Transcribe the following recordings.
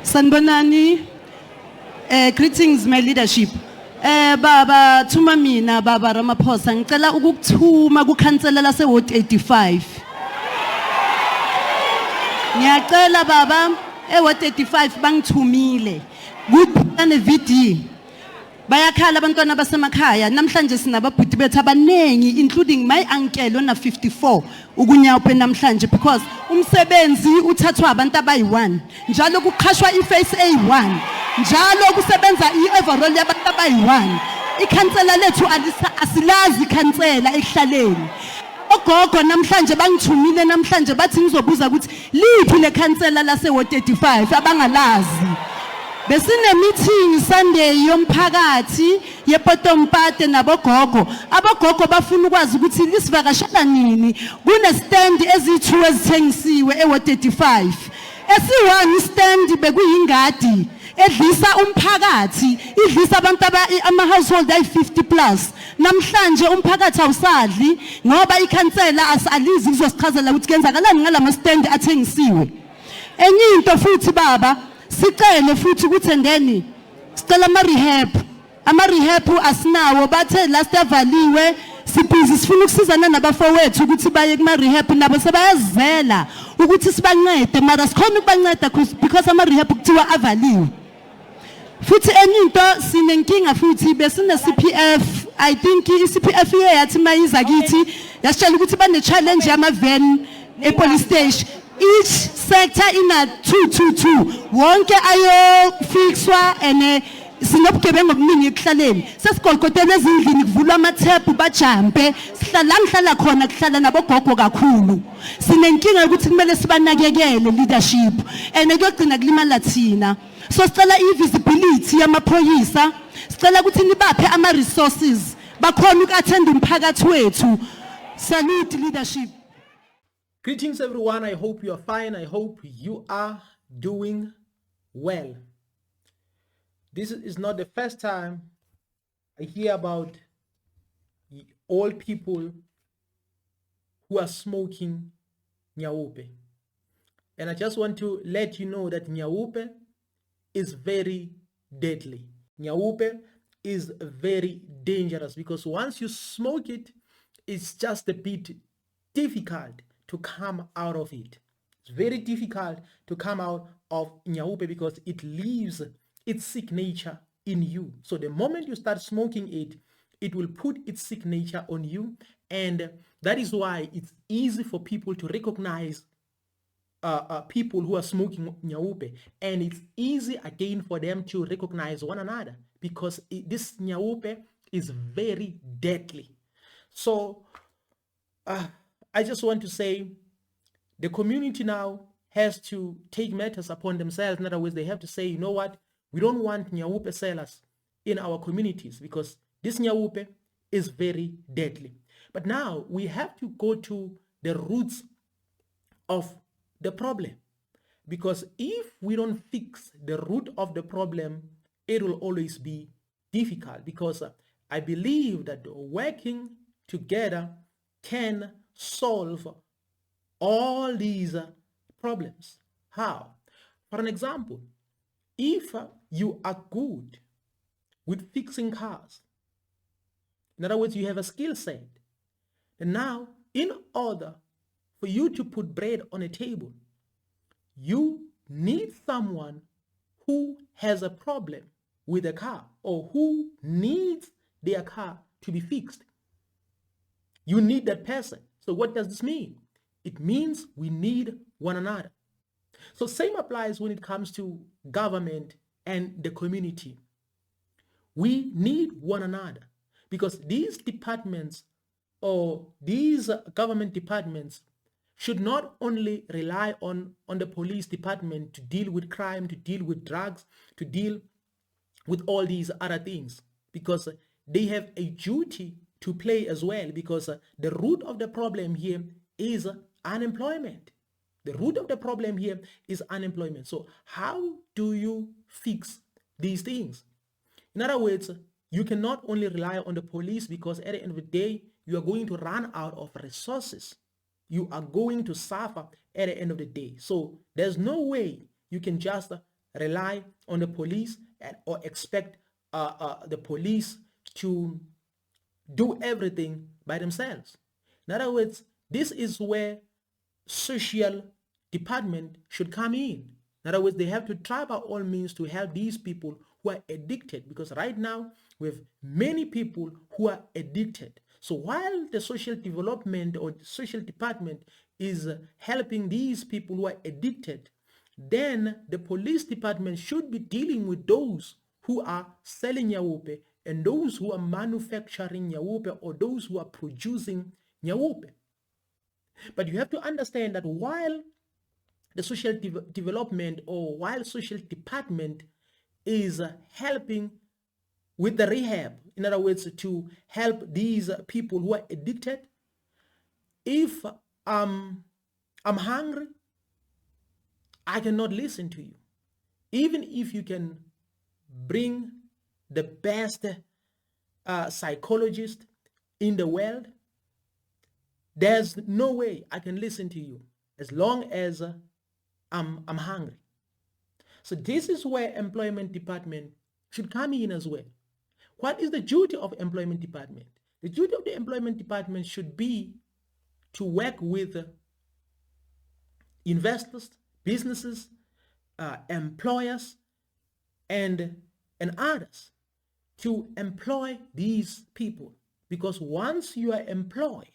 Sanbonani, greetings my leadership. Baba thuma mina baba Ramaphosa ngicela ukukuthuma kukhansela lase ward 85. Ngiyacela baba ward 85 bangithumile. Kuthane VD. Bayakhala abantwana basemakhaya namhlanje sinababhuti bethu abanengi including my uncle ona 54 ukunyaope namhlanje because umsebenzi uthathwa abantu abayi1 njalo kuqhashwa iface A1 njalo kusebenza i-overall yabantu abayi1 ikhansela lethu asilazi ikhansela ehlaleni ogogo namhlanje bangithumile namhlanje bathi ngizobuza ukuthi liphi le khansela lase ward 35 abangalazi. Besine meeting Sunday yomphakathi yePotompate nabogogo. Abogogo bafuna ukwazi ukuthi lisivakashela nini. Kune stand ezi2 ezithengisiwe eWard 35. Esi1 stand bekuyingadi edlisa umphakathi, idlisa abantu ama household ayi50 plus. Namhlanje umphakathi awusadli ngoba ikhansela asalizi izosichazela ukuthi kenzakalani ngalama stand athengisiwe. Enye into futhi baba sicela futhi ukuthi ndeni sicela ama rehab asinawo bathe last evaliwe sibhizi sifuna ukusizana nabafowethu ukuthi baye kuma rehab nabo sebayazela ukuthi sibancede mara sikhona ukubanceda because ama rehab kuthiwa avaliwe. Futhi enye into sinenkinga futhi besine CPF I think iCPF yathi mayiza kithi yasitshela ukuthi bane challenge yama van epolice station. Each sector in a 222. Wonke ayo fixwa and sinobugebengu obuningi ekuhlaleni. Sesigolgotela ezindlini kuvulwa amathephu bajampe. Sihlala khona kuhlala nabogogo kakhulu. Sinenkinga ukuthi kumele sibanakekele leadership and kuyogcina kulimala thina. So sicela i-visibility yamaphoyisa. Sicela ukuthi nibaphe ama resources bakhona ukathenda umphakathi wethu. Salute leadership. Greetings everyone, I hope you are fine. I hope you are doing well. This is not the first time I hear about old people who are smoking Nyaope. And I just want to let you know that Nyaope is very deadly. Nyaope is very dangerous because once you smoke it, it's just a bit difficult to come out of it. It's very difficult to come out of Nyaope because it leaves its signature in you. So the moment you start smoking it, it will put its signature on you, and that is why it's easy for people to recognize people who are smoking Nyaope, and it's easy again for them to recognize one another because this Nyaope is very deadly. So I just want to say the community now has to take matters upon themselves. In other words, they have to say, you know what, we don't want Nyaope sellers in our communities because this Nyaope is very deadly. But now we have to go to the roots of the problem, because if we don't fix the root of the problem, it will always be difficult, because I believe that working together can solve all these problems. How? For an example, if you are good with fixing cars, in other words, you have a skill set, and now in order for you to put bread on a table, you need someone who has a problem with a car or who needs their car to be fixed. You need that person. So what does this mean? It means we need one another. So same applies when it comes to government and the community. We need one another because these departments or these government departments should not only rely on the police department to deal with crime, to deal with drugs, to deal with all these other things, because they have a duty to play as well, because the root of the problem here is unemployment. The root of the problem here is unemployment. So how do you fix these things? In other words, you cannot only rely on the police, because at the end of the day, you are going to run out of resources. You are going to suffer at the end of the day. So there's no way you can just rely on the police or expect the police to do everything by themselves. In other words, this is where social department should come in. In other words, they have to try by all means to help these people who are addicted, because right now we have many people who are addicted. So while the social development or the social department is helping these people who are addicted, then the police department should be dealing with those who are selling Nyaope and those who are manufacturing Nyaope or those who are producing Nyaope. But you have to understand that while the social development or while social department is helping with the rehab, in other words, to help these people who are addicted, if I'm hungry, I cannot listen to you. Even if you can bring the best psychologist in the world, there's no way I can listen to you as long as I'm hungry. So this is where employment department should come in as well. What is the duty of employment department? The duty of the employment department should be to work with investors, businesses, employers, and others to employ these people. Because once you are employed,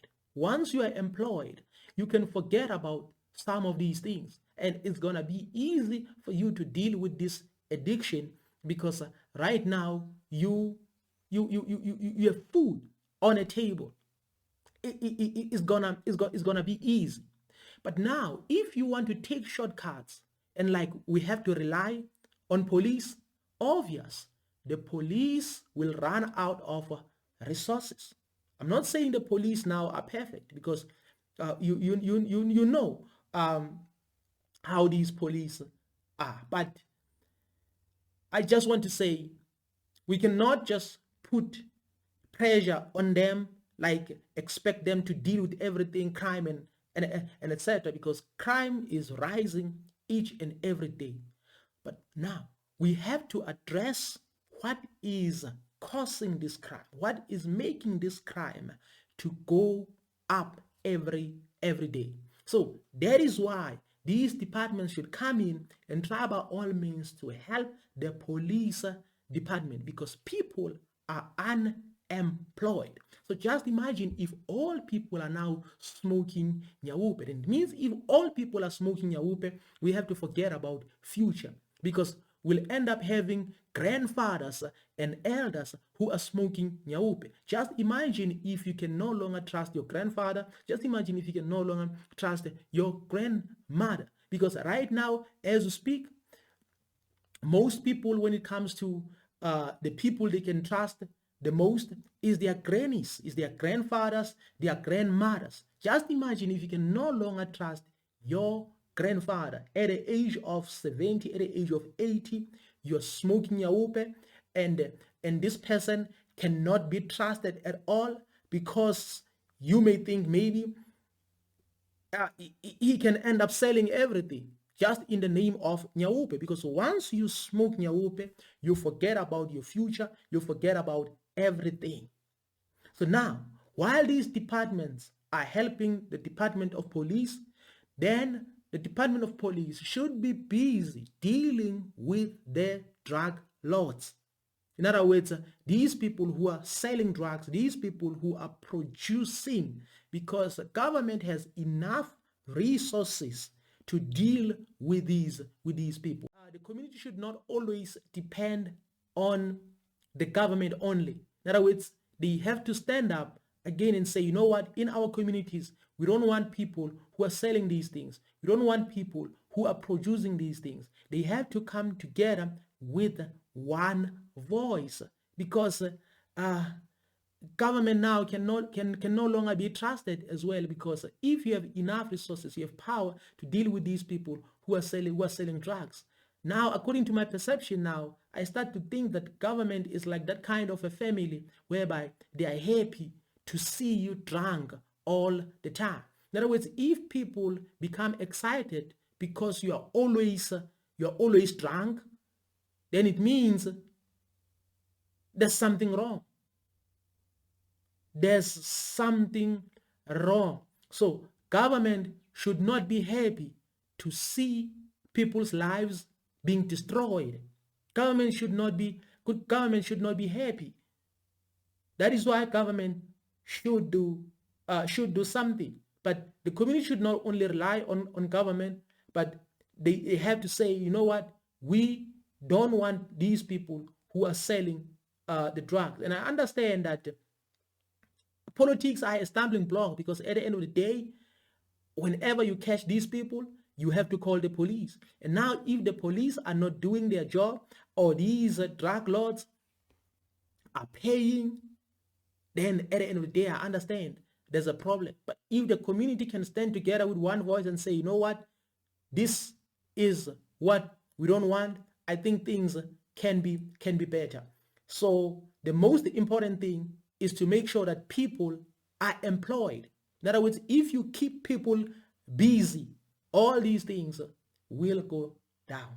you can forget about some of these things, and it's gonna be easy for you to deal with this addiction, because right now you have food on a table. It's gonna be easy. But now, if you want to take shortcuts and like we have to rely on police, obvious, the police will run out of resources. I'm not saying the police now are perfect, because you know how these police are. But I just want to say we cannot just put pressure on them, like expect them to deal with everything, crime and etc., because crime is rising each and every day. But now we have to address what is causing this crime, what is making this crime to go up every day. So that is why these departments should come in and try by all means to help the police department, because people are unemployed. So just imagine if all people are now smoking Nyaope. It means if all people are smoking Nyaope, we have to forget about future, because we'll end up having grandfathers and elders who are smoking Nyaope. Just imagine if you can no longer trust your grandfather. Just imagine if you can no longer trust your grandmother. Because right now, as we speak, most people, when it comes to the people they can trust the most, is their grannies, is their grandfathers, their grandmothers. Just imagine if you can no longer trust your grandfather at the age of 70, at the age of 80, you're smoking Nyaope, and this person cannot be trusted at all, because you may think maybe he can end up selling everything just in the name of Nyaope. Because once you smoke Nyaope, you forget about your future, you forget about everything. So now, while these departments are helping the Department of Police, then the Department of Police should be busy dealing with the drug lords. In other words, these people who are selling drugs, these people who are producing, because the government has enough resources to deal with these people. The community should not always depend on the government only. In other words, they have to stand up again and say, you know what, in our communities, we don't want people who are selling these things. We don't want people who are producing these things. They have to come together with one voice, because government now can no longer be trusted as well, because if you have enough resources, you have power to deal with these people who are selling drugs. Now, according to my perception now, I start to think that government is like that kind of a family whereby they are happy to see you drunk all the time. In other words, if people become excited because you are always you're always drunk, then it means there's something wrong. There's something wrong. So government should not be happy to see people's lives being destroyed. Government should not be happy. That is why government should do something. But the community should not only rely on government, but they have to say, you know what, we don't want these people who are selling the drugs. And I understand that politics are a stumbling block, because at the end of the day, whenever you catch these people, you have to call the police. And now if the police are not doing their job, or these drug lords are paying, then at the end of the day, I understand there's a problem. But if the community can stand together with one voice and say, you know what, this is what we don't want, I think things can be better. So the most important thing is to make sure that people are employed. In other words, if you keep people busy, all these things will go down.